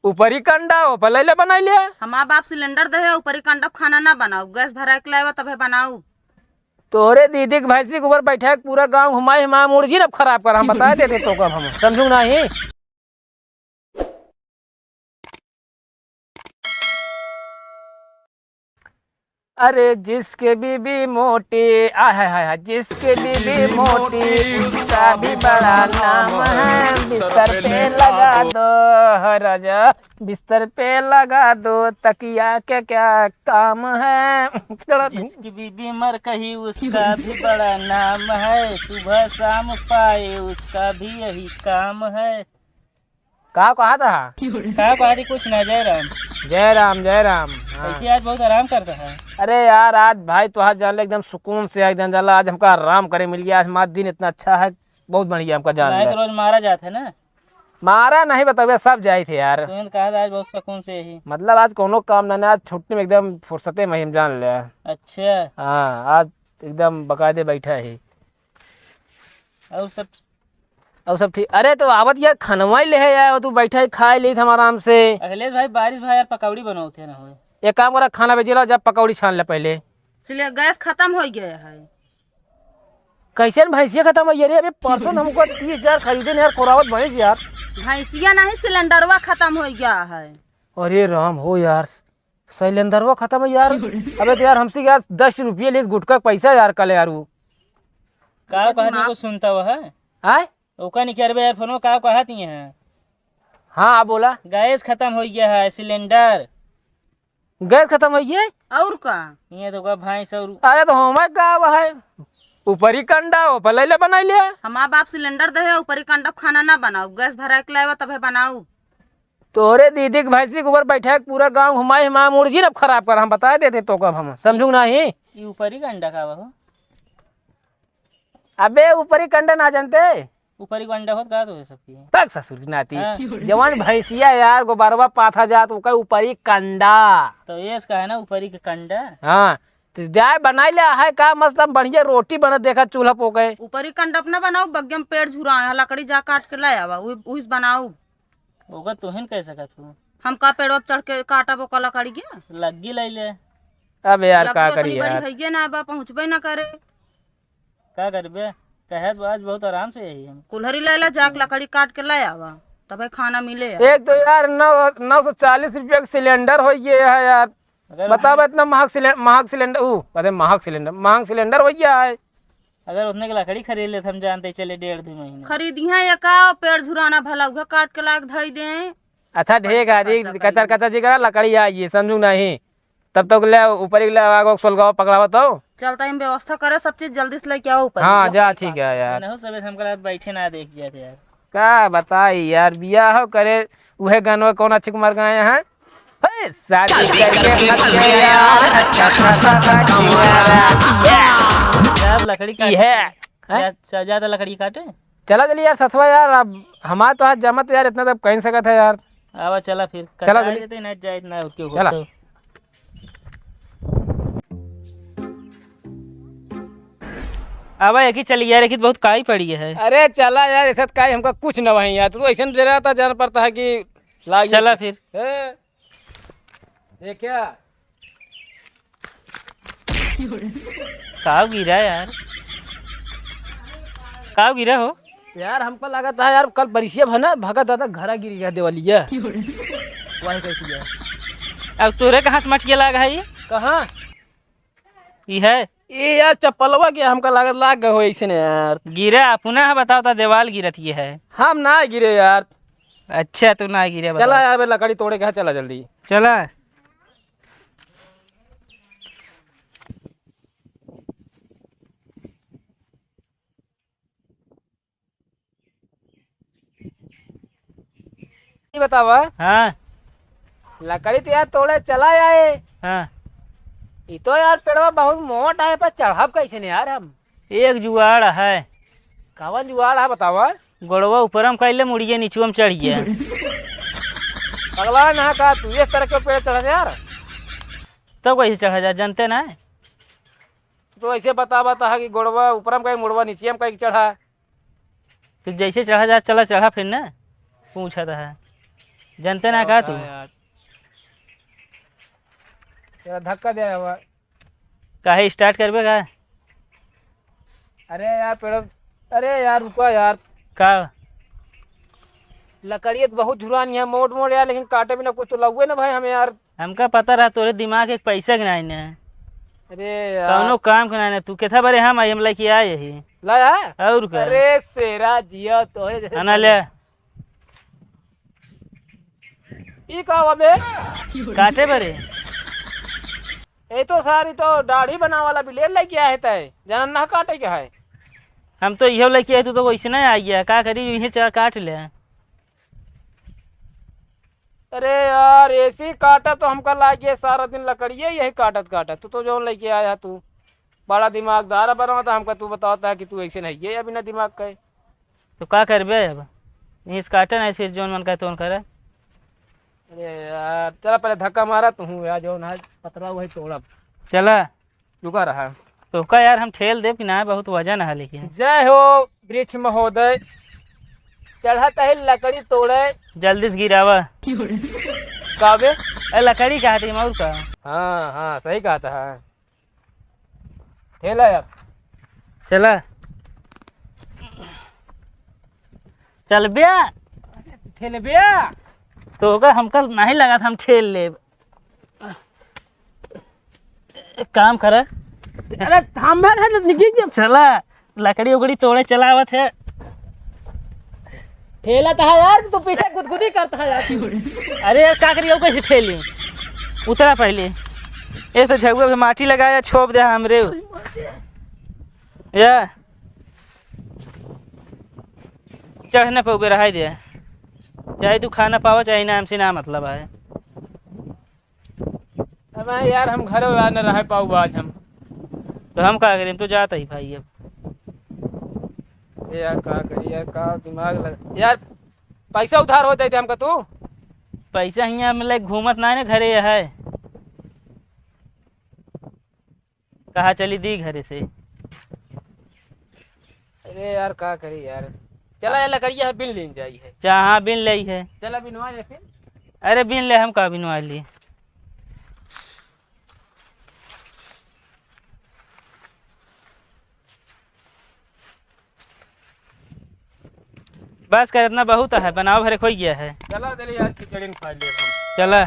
ऊपरी कंडा ओ पहले बनाई ले। हमार बाप सिलेंडर दे ऊपरी कंडप खाना ना बनाऊ, गैस भरा के लाए तबे बनाऊ। तोरे दीदी के भैंसी के ऊपर बैठा के पूरा गांव घुमाई हमारा मुर्जी न खराब कर हम बता देते तो कब हम समझू नहीं। अरे जिसके बीबी मोटी आय हाय जिसके बीबी मोटी उसका भी बड़ा नाम है। बिस्तर पे लगा दो राजा, बिस्तर पे लगा दो, तकिया के क्या काम है। जिसकी बीबी मर कही उसका भी बड़ा नाम है, सुबह शाम पाए उसका भी यही काम है। कहा था कहा पारी कुछ ना जय राम। जय राम जय राम। ऐसे आज बहुत आराम करता है। अरे यार आज भाई तो आज जान ले एकदम सुकून से एकदम जाला, आज हमका आराम करे मिल गया। आज हमारा दिन इतना अच्छा है, बहुत बढ़िया हमका जान ले। तो रोज मारा जाता है ना। मारा नहीं बताओ सब जाए थे यार। तो कहा था आज बहुत सुकून से ही मतलब आज कोनो काम ना, आज छुट्टी में एकदम फुर्सते में हम जान ले। अच्छा हाँ आज एकदम बकायदे बैठा है और सब ठीक। अरे तो आवत यार खनवा ले है यार, तू बैठा है खाए ले हम आराम से। अखिलेश भाई बारिश भाई यार पकौड़ी बनाओ ना हो। एक काम करा खाना भेजिए जब पकौड़ी छान ले पहले। इसलिए गैस खत्म हो गया है। कैसे भैंसिया खत्म हो रे? अबे परसों हमको 30,000 खरीदे यार कोरावत भैंस यार। भैंसिया नहीं सिलेंडरवा खत्म हो गया है। अरे राम हो यार सिलेंडरवा खत्म है यार। अबे तो यार हमसे यार 10 रुपये ले गुटका पैसा यार कल यार वो का कहानी को सुनता हुआ है आय ओका नहीं कर यार फोनो का कहती है। हाँ आप बोला गैस खत्म हो गया है, सिलेंडर गैस खत्म हो गई और का ये तो का भैंस और। अरे तो हमें का है ऊपरी कंडा ओ पहले बनाई ले। हमार बाप सिलेंडर दे ऊपरी कंडप खाना ना बनाऊ, गैस भरा के लाए तबे बनाऊ। तोरे दीदी के भैंसी के ऊपर बैठा के पूरा गांव घुमाई हमारा मुर्जी न खराब कर हम बता देते तो कब हम समझू नहीं। ये ऊपरी का अंडा खावा हो। अबे ऊपरी कंडा ना जानते ऊपरी का अंडा होत का तो सबकी तक ससुर की नाती हाँ। जवान भैंसिया यार गोबारवा पाथा जात वो ऊपरी कंडा। तो ये इसका है ना ऊपरी का कंडा। हाँ तो जाए बनाई ले है का मस्त हम बढ़िया रोटी बना देखा चूल्हा पो गए। ऊपरी कंडप ना बनाऊ, बग्गम पेड़ झुरा लकड़ी जा काट के लाए आवा उस बनाऊ। होगा तुहिन कह सकत हो। हम का पेड़ चढ़ के काटा वो कला करी गया लग्गी ले ले। अब यार का करिए यार है ना बा पहुँचबे ना करे का करबे कहे तो आज बहुत आराम से यही हम कुल्हरी ले जाक लकड़ी काट के लाए आवा तबे खाना मिले। एक तो यार 940 रुपये का सिलेंडर हो गया है यार। बताओ इतना महंग सिलेंडर महंग सिलेंडर हो गया है। अगर उतने की लकड़ी खरीद ले हम जानते चले 1.5-2 महीने खरीदिया या का पेड़ झुराना भला उगा काट के लायक धई दे। अच्छा ठीक है कचर कचर जी करा लकड़ी आई समझू नहीं तब तक ले ऊपर ले सोलगाव पकड़ावा तो चलता हम व्यवस्था करे सब चीज जल्दी से लेके आओ ऊपर। हाँ जा ठीक है यार। नहीं सब हम बैठे ना देख गया थे यार। का बताई यार बियाह हो करे उहे गानवा कौन अच्छे कुमार गाए हैं शादी करके लकड़ी की है ज्यादा लकड़ी काटे चला गली यार सथवा यार। अब हमारा तो हाथ जमा तो यार इतना तो कहीं सकत है यार। आवा चला फिर चला ना जाए ना चला। आवा एक ही चली यार एक बहुत काई पड़ी है। अरे चला यार ऐसा काई हमका कुछ न वही यार तो ऐसा दे रहा था जाना पड़ता है कि लाग चला फिर ये क्या काव गिरा यार काव गिरा हो यार हमको लगा था यार कल बरिशिया भना भगा दादा घरा गिर गया देवालिया वही कैसी है। अब तोरे कहाँ से मच गया लाग है ये कहाँ ये है ये यार चप्पलवा के हमका लागत लाग गए हो ऐसे ने यार गिरा पुनः बताओ तो देवाल गिरत ये है। हम ना गिरे यार। अच्छा तू ना गिरे चला यार लकड़ी तोड़े के चला जल्दी चला। बतावा हाँ लकड़ी तो यार तोड़े चला आए। हाँ ये तो यार पेड़वा बहुत मोटा है पर चढ़ब कैसे ने यार हम। एक जुआड़ है कवन जुआड़ है बतावा। गोड़वा ऊपर हम कैले मुड़िए नीचुआ में चढ़ गया। पगला ना का तू इस तरह के पेड़ चढ़ यार तब कैसे चढ़ा जा जानते ना तो ऐसे बता कि गोड़वा ऊपर में कहीं मुड़वा नीचे में कहीं चढ़ा। तो जैसे चढ़ा जा चला चढ़ा फिर ना पूछा था जनते ना का तू यार तेरा धक्का दे हुआ। काहे स्टार्ट करबे का अरे यार पेड़, अरे यार रुको यार, का लकड़ी तो बहुत झुरानी है मोड़ मोड़ यार, लेकिन काटे बिना कुछ तो लगुए ना भाई हमें यार। हमका पता रहा तोरे दिमाग एक पैसा गिनाई ने अरे यार कौनो काम के ना तू केथा बारे हम आई हम लेके आए यही लाया। और का अरे सेरा जिया तो है आना ले ई का बे। काटे बारे ए तो सारी तो दाढ़ी बना वाला भी ले लेके आए तय जनन ना काटे के है। हम तो इहो लेके आए तू तो वैसे नहीं आ गया का करी यही चला काट ले अरे यार ऐसी काटा तो हमका लागे सारा दिन लकड़िए यही काटत काटत, तू तो जो लेके आया तू बड़ा दिमागदार बना था हमका, तू बताता है कि तू ऐसे नहीं है अभी ना दिमाग का है। तो का करबे अब यहीं से काटे नहीं फिर जोन मन का तोन करे। अरे यार चला पहले धक्का मारा तू यार, जो ना पतरा वही तोड़ा चला रुका रहा। तो का यार हम ठेल दे कि ना बहुत वजन है लेकिन जय हो वृक्ष महोदय, चढ़त है लकड़ी तोड़े जल्दी से गिरावा काबे। अरे लकड़ी का हाथी और का हाँ हाँ सही कहा था, ठेला यार। चला चल बिया ठेले भैया तो होगा हमका नहीं लगा था हम ठेल ले एक काम कर अरे थाम है निकल चला लकड़ी उकड़ी तोड़े चलावत है ठेला था यार, तू पीछे गुदगुदी करता है यार। अरे यार का करिए कैसे ठेली उतरा पहले एक तो झगुआ पे माटी लगाया छोप दे हमरे या चढ़ने पे उबे रहा दे चाहे तू खाना पावा चाहे ना हमसे ना मतलब है। अब यार हम घर न रह पाऊ आज हम। तो हम का करें तो जाता ही भाई अब यार का करी यार, का दिमाग लग यार। पैसा उधार होते थे हमका तू। पैसा यहाँ मतलब घूमत ना है ना घरे है कहा चली दी घरे से। अरे यार का करी यार, चला यार लकड़िया है बिन ले जाई है। हाँ बिन ली है। चला बिनवा ले फिर। अरे बिन ले हम का बिनवा ली बस कर इतना बहुत है बनाओ भरे खोई गया है। चला चलिए यार खिचड़ी खा लिए हम। चला